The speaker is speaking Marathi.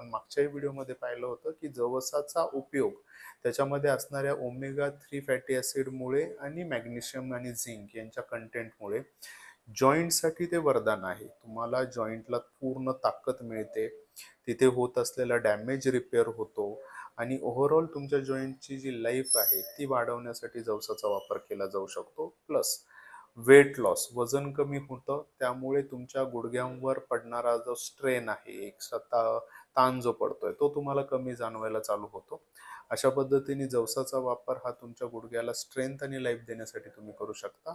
आपण मागच्याही व्हिडिओमध्ये पाहिलं होतं की जवसाचा उपयोग त्याच्यामध्ये असणाऱ्या ओमेगा 3 फॅटी ॲसिडमुळे आणि मॅग्नेशियम आणि झिंक यांच्या कंटेंटमुळे जॉईंटसाठी ते वरदान आहे. तुम्हाला जॉईंटला पूर्ण ताकद मिळते, तिथे होत असलेला डॅमेज रिपेअर होतो आणि ओव्हरऑल तुमच्या जॉईंटची जी लाईफ आहे ती वाढवण्यासाठी जवसाचा वापर केला जाऊ शकतो. प्लस वेट लॉस, वजन कमी होतं, त्यामुळे तुमच्या गुडघ्यांवर पडणारा जो स्ट्रेन आहे, एक ताण जो पडतोय तो तुम्हाला कमी जाणवायला चालू होतो. अशा पद्धतीने जवसाचा वापर हा तुमच्या गुडघ्याला स्ट्रेंथ आणि लाईफ देण्यासाठी तुम्ही करू शकता.